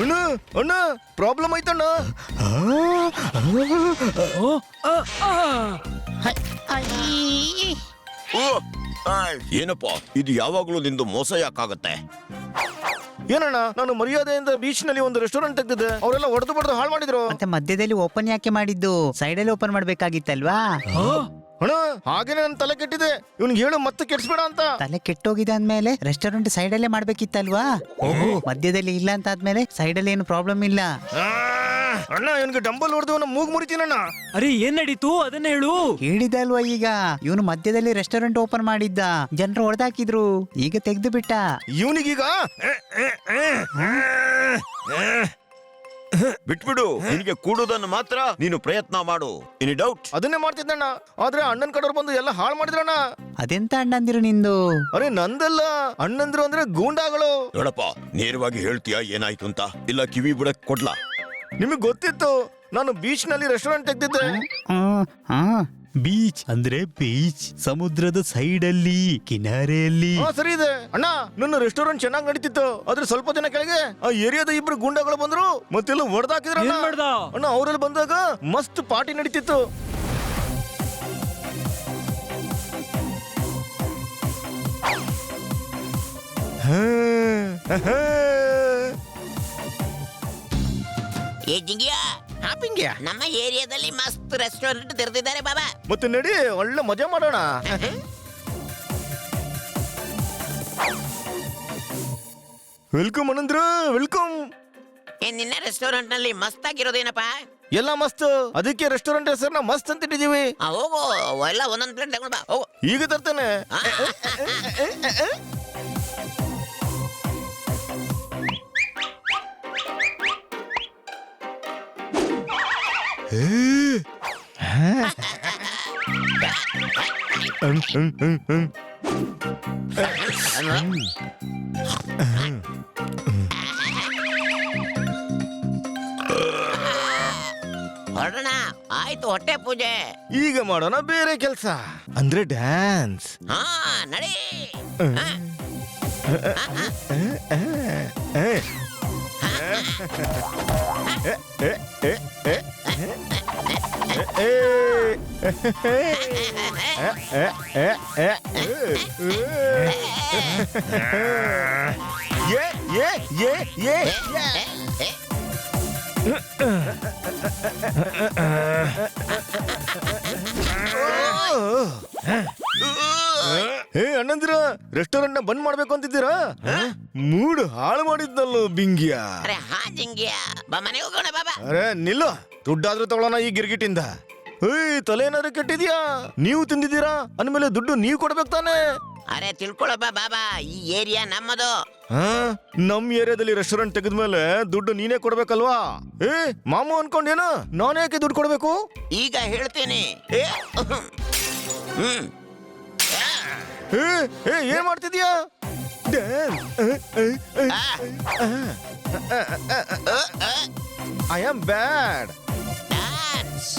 ಅಣ್ಣ ಅಣ್ಣ ಪ್ರಾಬ್ಲಮ್ ಆಯ್ತಣ್ಣ. ಏನಪ್ಪ ಇದು ಯಾವಾಗ್ಲೂ ನಿಂದು ಮೋಸ ಯಾಕಾಗತ್ತೆ? ಏನಣ್ಣ, ನಾನು ಮರ್ಯಾದೆಯಿಂದ ಬೀಚ್ ನಲ್ಲಿ ಒಂದು ರೆಸ್ಟೋರೆಂಟ್ ತೆಗ್ದಿದ್ದೆ, ಅವರೆಲ್ಲ ಹೊಡೆದು ಬಡ್ದು ಹಾಳು ಮಾಡಿದ್ರು. ಮತ್ತೆ ಮಧ್ಯದಲ್ಲಿ ಓಪನ್ ಯಾಕೆ ಮಾಡಿದ್ದು? ಸೈಡಲ್ಲಿ ಓಪನ್ ಮಾಡ್ಬೇಕಾಗಿತ್ತಲ್ವಾ? ಅಣ್ಣ ಹಾಗೇನೆ ನನ್ನ ತಲೆ ಕೆಟ್ಟಿದೆ, ಇವ್ನಿಗೆ ಹೇಳು ಮತ್ತೆ ಕೆಡ್ಸ್ಬೇಡ ಅಂತ. ತಲೆ ಕೆಟ್ಟೋಗಿದೆ ಅಂದ್ಮೇಲೆ ರೆಸ್ಟೋರೆಂಟ್ ಸೈಡಲ್ಲೇ ಮಾಡ್ಬೇಕಿತ್ತಲ್ವಾ? ಮಧ್ಯದಲ್ಲಿ ಇಲ್ಲ ಅಂತ ಆದ್ಮೇಲೆ ಸೈಡಲ್ಲಿ ಏನು ಪ್ರಾಬ್ಲಮ್ ಇಲ್ಲ. ಅಣ್ಣ ಇವನಿಗೆ ಡಂಬಲ್ ಹೊಡೆದು ಅವನ ಮೂಗ್ ಮುರಿತೀನಣ್ಣ. ಅರೆ ಏನ್ ನಡೀತು ಅದನ್ನ ಹೇಳು. ಹೇಳಿದಲ್ವಾ ಈಗ, ಇವನು ಮಧ್ಯದಲ್ಲಿ ರೆಸ್ಟೋರೆಂಟ್ ಓಪನ್ ಮಾಡಿದ್ದ, ಜನರು ಹೊಡೆದಾಕಿದ್ರು, ಈಗ ತೆಗ್ದು ಬಿಟ್ಟ. ಇವನಿಗೀಗ ಬಿಟ್ಬಿಡು, ನಿನಗೆ ಕೂಡುದನ್ನು ಮಾತ್ರ ನೀನು ಪ್ರಯತ್ನ ಮಾಡು. Any doubt? ಅದನ್ನೇ ಮಾಡ್ತಿದ್ದಣ್ಣ, ಆದ್ರೆ ಅಣ್ಣನ್ ಕಡೆಯವ್ರು ಬಂದು ಎಲ್ಲ ಹಾಳು ಮಾಡಿದ್ರಣ್ಣ. ಅದೆಂತ ಅಣ್ಣಂದಿರು ನಿಂದು? ಅರೆ ನಂದಲ್ಲ, ಅಣ್ಣಂದ್ರು ಅಂದ್ರೆ ಗೂಂಡಾಗಳು. ನೋಡಪ್ಪ, ನೇರವಾಗಿ ಹೇಳ್ತೀಯಾ ಏನಾಯ್ತು ಅಂತ, ಇಲ್ಲ ಕಿವಿ ಬಿಡಕ್ ಕೊಡ್ಲಾ? ನಿಮಗ್ ಗೊತ್ತಿತ್ತು ನಾನು ಬೀಚ್ ನಲ್ಲಿ ರೆಸ್ಟೋರೆಂಟ್ ತೆಗ್ದಿದ್ದೆ. ಬೀಚ್ ಅಂದ್ರೆ ಬೀಚ್, ಸಮುದ್ರದ ಸೈಡ್ ಅಲ್ಲಿ, ಕಿನಾರೆಯಲ್ಲಿ. ಸರಿ ಇದೆ ಅಣ್ಣ, ನನ್ನ ರೆಸ್ಟೋರೆಂಟ್ ಚೆನ್ನಾಗಿ ನಡೀತಿತ್ತು, ಆದ್ರೆ ಸ್ವಲ್ಪ ದಿನ ಕೆಳಗೆ ಆ ಏರಿಯಾದ ಇಬ್ರು ಗುಂಡಾಗಳು ಬಂದ್ರು, ಮತ್ತೆಲ್ಲ ಹೊಡೆದಾಕಿದ್ರು ಏನ್ ಮಾಡ್ದ? ಅಣ್ಣ. ಅವರಲ್ಲಿ ಬಂದಾಗ ಮಸ್ತ್ ಪಾರ್ಟಿ ನಡೀತಿತ್ತು. ಏ ಜಿಂಗಿಯಾ, ನಮ್ಮ ಏರಿಯಾದಲ್ಲಿ ಮಸ್ತ್ ರೆಸ್ಟೋರೆಂಟ್ ತೆರೆದಿದ್ದಾರೆ ಬಾಬಾ. ಮತ್ತೆ ನಡಿ ಒಳ್ಳೆ ಮಜಾ ಮಾಡೋಣ. ವೆಲ್ಕಮ್ ಅನಂದ್ರ, ವೆಲ್ಕಮ್. ನಿನ್ನ ರೆಸ್ಟೋರೆಂಟ್ ನಲ್ಲಿ ಮಸ್ತ್ ಆಗಿರೋದೇನಪ್ಪ? ಎಲ್ಲ ಮಸ್ತ್, ಅದಕ್ಕೆ ರೆಸ್ಟೋರೆಂಟ್ ಹೆಸರನ್ನ ಮಸ್ತ್ ಅಂತ ಇಟ್ಟಿದೀವಿ. ಹೋಗು, ಎಲ್ಲ ಒಂದೊಂದ್ ಪ್ಲೇಟ್ ತಗೊಂಡ್ ಬಾ, ಹೋಗು. ಈಗ ತರ್ತೇನೆ. ಹೊರಡೋಣ, ಆಯ್ತು ಹೊಟ್ಟೆ ಪೂಜೆ. ಈಗ ಮಾಡೋಣ ಬೇರೆ ಕೆಲಸ, ಅಂದ್ರೆ ಡ್ಯಾನ್ಸ್. ಹಾ ನಡಿ. ಅಣ್ಣಂದಿರ, ರೆಸ್ಟೋರೆಂಟ್ ನ ಬಂದ್ ಮಾಡ್ಬೇಕು ಅಂತಿದ್ದೀರಾ? ಮೂಡ್ ಹಾಳು ಮಾಡಿದ್ನಲ್ಲೋ ಬಿಂಗಿಯ. ಅರೆ ಹಾ ಜಿಂಗಿಯಾ, ಬಾ ಮನೆಗೆ ಹೋಗೋಣ ಬಾಬಾ. ಅರೆ ನಿಲ್ಲು, ದುಡ್ಡಾದ್ರೂ ತಗೊಳ್ಳೋಣ ಈ ಗಿರ್ಗಿಟ್ಟಿಂದ. ತಲೆ ಏನಾದ್ರು ಕೆಟ್ಟಿದ್ಯಾ? ನೀವು ತಿಂದಿದ್ದೀರಾ ಅಂದ್ಮೇಲೆ ದುಡ್ಡು ನೀವು ಕೊಡ್ಬೇಕು ತಾನೆ. ಅರೆ ತಿಳ್ಕೊಳಪ್ಪ ಬಾಬಾ, ಈ ಏರಿಯಾ ನಮ್ಮದು. ನಮ್ ಏರಿಯಾದಲ್ಲಿ ರೆಸ್ಟೋರೆಂಟ್ ತೆಗೆದ್ಮೇಲೆ ದುಡ್ಡು ನೀನೇ ಕೊಡ್ಬೇಕಲ್ವಾ? ಮಾಮು ಅನ್ಕೊಂಡೇನು, ನಾನೇ ಯಾಕೆ ದುಡ್ಡು ಕೊಡ್ಬೇಕು? ಈಗ ಹೇಳ್ತೀನಿ. ಏನ್ ಮಾಡ್ತಿದ್ಯಾ? I am bad. ಡ್ಯಾನ್ಸ್.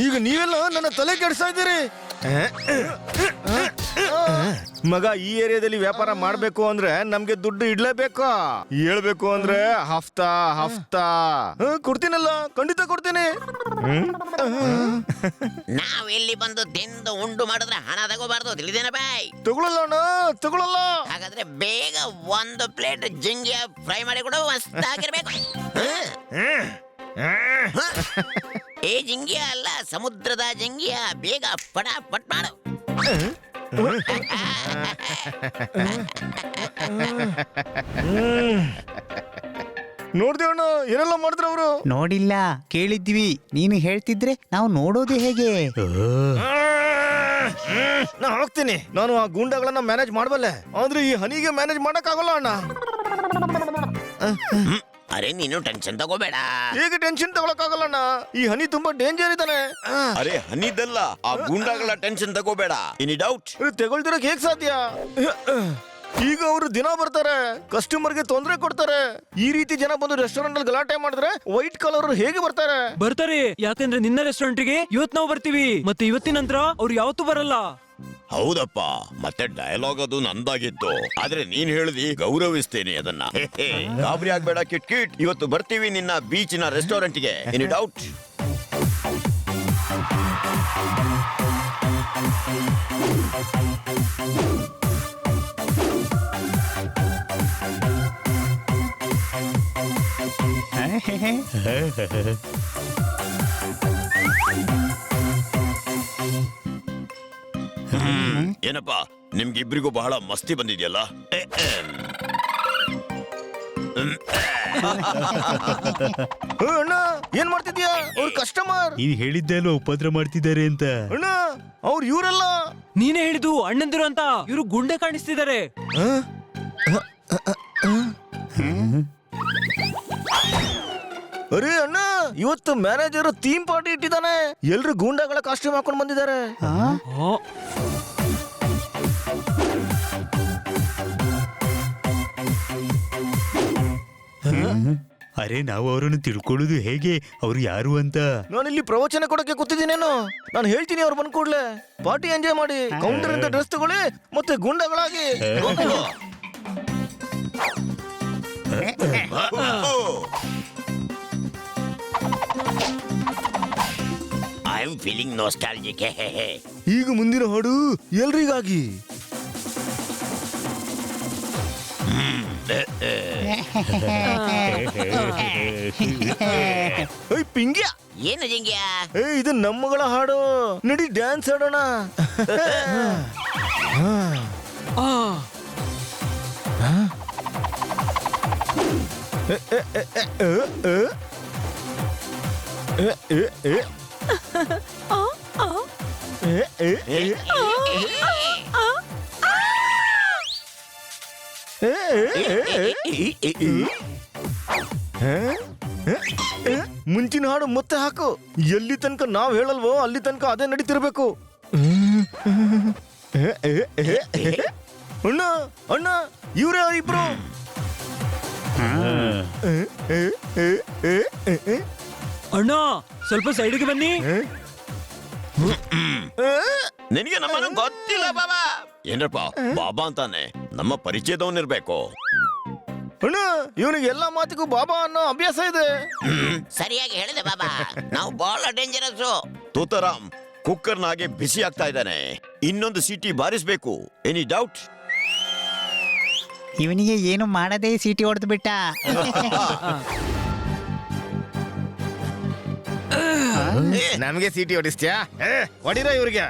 ಈಗ ನೀವೆಲ್ಲ ನನ್ನ ತಲೆ ಕೆಡಿಸ್ತಾ ಇದ್ದೀರಿ. ಮಗ, ಈ ಏರಿಯಾದಲ್ಲಿ ವ್ಯಾಪಾರ ಮಾಡ್ಬೇಕು ಅಂದ್ರೆ ನಮ್ಗೆ ದುಡ್ಡು ಇಡ್ಲೇಬೇಕು. ಹೇಳ್ಬೇಕು ಅಂದ್ರೆ ಹಫ್ತಾ ಹಫ್ತಾ ಕೊಡ್ತೀನಲ್ಲ, ಖಂಡಿತ ಕೊಡ್ತೀನಿ. ನಾವ್ ಇಲ್ಲಿ ಬಂದು ತಿಂದು ಉಂಡು ಮಾಡಿದ್ರೆ ಹಣ ತಗೋಬಾರ್ದು, ತಿಳಿದೇನ ಬಾಯ್? ತಗೊಳಲ್ಲ ಅಣ್ಣ, ತಗೊಳಲ್ಲ. ಹಾಗಾದ್ರೆ ಬೇಗ ಒಂದು ಪ್ಲೇಟ್ ಜಿಂಗಿಯ ಫ್ರೈ ಮಾಡಿ ಕೊಡು, ಮಸ್ತ್ ಆಗಿರ್ಬೇಕು. ಏ ಜಿಂಗಿಯ ಅಲ್ಲ, ಸಮುದ್ರದ ಜಿಂಗಿಯ, ಬೇಗ ಪಟ್ ಮಾಡು. ನೋಡ್ದೇವಣ್ಣ, ಏನೆಲ್ಲ ಮಾಡಿದ್ರು ಅವರು. ನೋಡಿಲ್ಲ, ಕೇಳಿದ್ವಿ. ನೀನು ಹೇಳ್ತಿದ್ರೆ ನಾವು ನೋಡೋದು ಹೇಗೆ? ನಾ ಹೋಗ್ತೀನಿ. ನಾನು ಆ ಗೂಂಡಾಗಳನ್ನ ಮ್ಯಾನೇಜ್ ಮಾಡಬಲ್ಲೆ, ಆದ್ರೆ ಈ ಹನಿಗೆ ಮ್ಯಾನೇಜ್ ಮಾಡಕ್ ಆಗೋಲ್ಲ ಅಣ್ಣ. ಅರೆ ನೀನು ಟೆನ್ಷನ್ ತಗೋಬೇಡ. ಹೇಗೆ ಟೆನ್ಷನ್ ತಗೊಳಕ್ಕಾಗಲ್ಲಣ್ಣ, ಈ ಹನಿ ತುಂಬಾ ಡೇಂಜರ್ ಇದ್ದಾನೆ. ಅರೆ ಹನಿದಲ್ಲ, ಆ ಗೂಂಡಾಗಳ ಟೆನ್ಷನ್ ತಗೋಬೇಡ. Any doubt? ತೆಗೊಳ್ದಿರಕ್ ಹೇಗ್ ಸಾಧ್ಯ? ಈಗ ಅವರು ದಿನ ಬರ್ತಾರೆ, ಕಸ್ಟಮರ್ಗೆ ತೊಂದರೆ ಕೊಡ್ತಾರೆ. ಈ ರೀತಿ ಜನ ಬಂದು ರೆಸ್ಟೋರೆಂಟ್ ಅಲ್ಲಿ ಗಲಾಟೆ ಮಾಡಿದ್ರೆ ವೈಟ್ ಕಲರ್ ಹೇಗೆ ಬರ್ತಾರೆ? ಬರ್ತಾರೆ, ಯಾಕಂದ್ರೆ ನಿನ್ನ ರೆಸ್ಟೋರೆಂಟ್ಗೆ ಇವತ್ ನಾವು ಬರ್ತೀವಿ, ಮತ್ತೆ ಇವತ್ತಿನ ನಂತರ ಅವ್ರು ಯಾವತ್ತೂ ಬರಲ್ಲ. ಹೌದಪ್ಪ, ಮತ್ತೆ ಡಯಲಾಗ್ ಅದು ನಂದಾಗಿತ್ತು, ಆದ್ರೆ ನೀನ್ ಹೇಳಿದಿ ಗೌರವಿಸ್ತೇನೆ ಅದನ್ನ. ಗಾಬರಿ ಆಗ್ಬೇಡ ಕಿಟ್ ಕಿಟ್, ಇವತ್ತು ಬರ್ತೀವಿ ನಿನ್ನ ಬೀಚಿನ ರೆಸ್ಟೋರೆಂಟ್ಗೆ. Any doubt? ಏನಪ್ಪ, ನಿಮ್ಗಿಬ್ರಿಗೂ ಬಹಳ ಮಸ್ತಿ ಬಂದಿದ್ಯಲ್ಲ? ಅಣ್ಣ ಏನ್ ಮಾಡ್ತಿದ್ಯಾ? ಅವ್ರ ಕಸ್ಟಮರ್. ನೀನ್ ಹೇಳಿದ್ದೆಲ್ಲ ಉಪದ್ರ ಮಾಡ್ತಿದ್ದಾರೆ ಅಂತ. ಅಣ್ಣ ಅವ್ರು ಇವರಲ್ಲ. ನೀನೇ ಹೇಳಿದ್ದು ಅಣ್ಣಂದಿರು ಅಂತ, ಇವರು ಗುಂಡೆ ಕಾಣಿಸ್ತಿದ್ದಾರೆ. ಅರೆ ಅಣ್ಣ, ಇವತ್ತು ಮ್ಯಾನೇಜರ್ ಥೀಮ್ ಪಾರ್ಟಿ ಇಟ್ಟಿದ್ದಾನೆ. ಎಲ್ರು ಗೂಂಡಾಗಳ ಕಾಸ್ಟ್ಯೂಮ್ ಹಾಕೊಂಡು ಬಂದಿದ್ದಾರೆ. ಆ, ಅರೆ ನಾವು ಅವರನ್ನು ತಿಳ್ಕೊಳ್ಳೋದು ಹೇಗೆ, ಅವ್ರು ಯಾರು ಅಂತ? ನಾನು ಇಲ್ಲಿ ಪ್ರವಚನ ಕೊಡಕ್ಕೆ ಕೂತಿದ್ದೀನೇನು? ನಾನು ಹೇಳ್ತೀನಿ ಅವ್ರು ಬಂದ್ ಕೂಡ್ಲೆ ಪಾರ್ಟಿ ಎಂಜಾಯ್ ಮಾಡಿ, ಕೌಂಟರ್ ಇಂದ ಡ್ರೆಸ್ ತಗೊಳ್ಳಿ, ಮತ್ತೆ ಗುಂಡಾಗಳಾಗಿ. I am feeling nostalgic. ಈಗ ಮುಂದಿನ ಹಾಡು ಎಲ್ರಿಗಾಗಿ. ಏಯ್ ಪಿಂಗ್ಯ, ಏನು ಜಿಂಗ್ಯಾ? ಇದು ನಮ್ಮಗಳ ಹಾಡು, ನಡಿ ಡ್ಯಾನ್ಸ್ ಆಡೋಣ. ಆ, ಮುಂಚಿನ ಹಾಡು ಮತ್ತೆ ಹಾಕು. ಎಲ್ಲಿ ತನಕ ನಾವ್ ಹೇಳಲ್ವೋ ಅಲ್ಲಿ ತನಕ ಅದೇ ನಡೀತಿರ್ಬೇಕು. ಅಣ್ಣ ಅಣ್ಣ, ಇವ್ರೇ ಇಬ್ರು. ಅಣ್ಣ ಸ್ವಲ್ಪ ಸೈಡ್ಗೆ ಬನ್ನಿ. ನಿನಗೆ ನಮ್ಮನ್ನು ಗೊತ್ತಿಲ್ಲ ಬಾಬಾ. ಏನ್ರಪ್ಪ, ಬಾಬಾ ಅಂತಾನೆ, ನಮ್ಮ ಪರಿಚಯದವನಿರ್ಬೇಕು. ಅಣ್ಣ, ಇವನಿಗೆ ಎಲ್ಲಾ ಮಾತಿಗೂ ಬಾಬಾ ಅನ್ನೋ ಅಭ್ಯಾಸ ಇದೆ. ಸರಿಯಾಗಿ ಹೇಳಿದೆ ಬಾಬಾ, ನಾವು ಬಹಳ ಡೇಂಜರಸ್. ತೂತರಾಮ್ ಕುಕ್ಕರ್ನಾಗೆ ಬಿಸಿ ಆಗ್ತಾ ಇದ್ದಾನೆ, ಇನ್ನೊಂದು ಸೀಟಿ ಬಾರಿಸ್ಬೇಕು. Any doubt? ಇವನಿಗೆ ಏನು ಮಾಡದೆ ಸೀಟಿ ಹೊಡೆದು ಬಿಟ್ಟ. ನಮ್ಗೆ ಸೀಟಿ ಹೊಡಿಸ್ತ್ಯಾ? ಹೊಡಿರ ಇವ್ರಿಗೆ.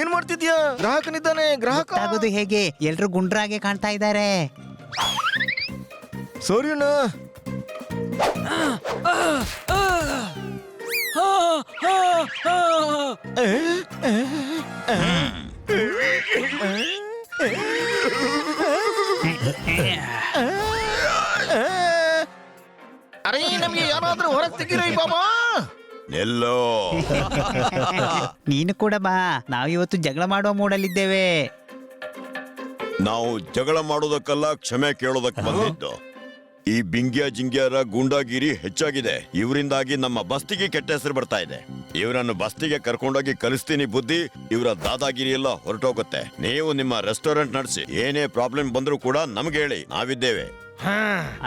ಏನ್ ಮಾಡ್ತಿದ್ಯಾ? ಗ್ರಾಹಕನಿದ್ದಾನೆ, ಗ್ರಾಹಕ. ಆಗೋದು ಹೇಗೆ? ಎಲ್ರು ಗುಂಡ್ರಾಗೆ ಕಾಣ್ತಾ ಇದ್ದಾರೆ. ಸಾರಿ ಅಣ್ಣ. ಅರೆ ನಮ್ಗೆ ಯಾರಾದ್ರೂ ಹೊರಗೆ ತೆಗೀರಿ ಬಾಬಾ. ಎಲ್ಲೋ ನೀನು ಕೂಡ ಬಾ, ನಾವಿವತ್ತು ಜಗಳ ಮಾಡುವ ಮೂಡಲ್ಲಿದ್ದೇವೆ. ನಾವು ಜಗಳ ಮಾಡೋದಕ್ಕಲ್ಲ, ಕ್ಷಮೆ ಕೇಳೋದಕ್ಕೆ ಬಂದಿದ್ದು. ಈ ಬಿಂಗ್ಯ ಜಿಂಗ್ಯರ ಗೂಂಡಾಗಿರಿ ಹೆಚ್ಚಾಗಿದೆ, ಇವರಿಂದಾಗಿ ನಮ್ಮ ಬಸ್ತಿಗೆ ಕೆಟ್ಟ ಹೆಸರು ಬರ್ತಾ ಇದೆ. ಇವರನ್ನು ಬಸ್ತಿಗೆ ಕರ್ಕೊಂಡೋಗಿ ಕಲಿಸ್ತೀನಿ ಬುದ್ಧಿ. ಇವರ ದಾದಾಗಿರಿ ಎಲ್ಲ ಹೊರಟೋಗುತ್ತೆ. ನೀವು ನಿಮ್ಮ ರೆಸ್ಟೋರೆಂಟ್ ನಡೆಸಿ. ಏನೇ ಪ್ರಾಬ್ಲಮ್ ಬಂದ್ರೂ ಕೂಡ ನಮ್ಗೆ ಹೇಳಿ, ನಾವಿದ್ದೇವೆ.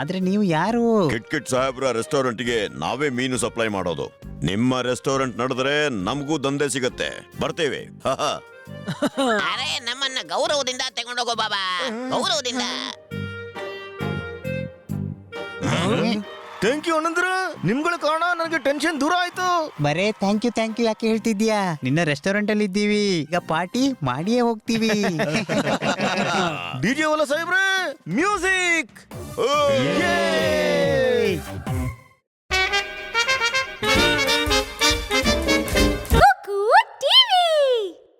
ಆದ್ರೆ ನೀವು ಯಾರು? ಕಿಟ್ ಸಾಹೇಬ್ರ ರೆಸ್ಟೋರೆಂಟ್ಗೆ ನಾವೇ ಮೀನು ಸಪ್ಲೈ ಮಾಡೋದು. ನಿಮ್ಮ ರೆಸ್ಟೋರೆಂಟ್ ನಡೆದ್ರೆ ನಮಗೂ ದಂಧೆ ಸಿಗತ್ತೆ. ಬರ್ತೇವೆ. ಅರೆ ನಮ್ಮನ್ನ ಗೌರವದಿಂದ ತಗೊಂಡೋಗೋ ಬಾಬಾ, ಗೌರವದಿಂದ. ಥ್ಯಾಂಕ್ ಯು ಅನಂತರ, ನಿಮ್ಗಳ ಕಾರಣ ನನಗೆ ಟೆನ್ಷನ್ ದೂರ ಆಯ್ತು. ಬರೇ ಥ್ಯಾಂಕ್ ಯು ಯಾಕೆ ಹೇಳ್ತಿದ್ಯಾ? ನಿನ್ನ ರೆಸ್ಟೋರೆಂಟ್ ಅಲ್ಲಿ ಇದ್ದೀವಿ, ಈಗ ಪಾರ್ಟಿ ಮಾಡಿಯೇ ಹೋಗ್ತೀವಿ. ಡಿಜೆ ಓಲಾ ಸಾಹೇಬ್ರೆ, ಮ್ಯೂಸಿಕ್.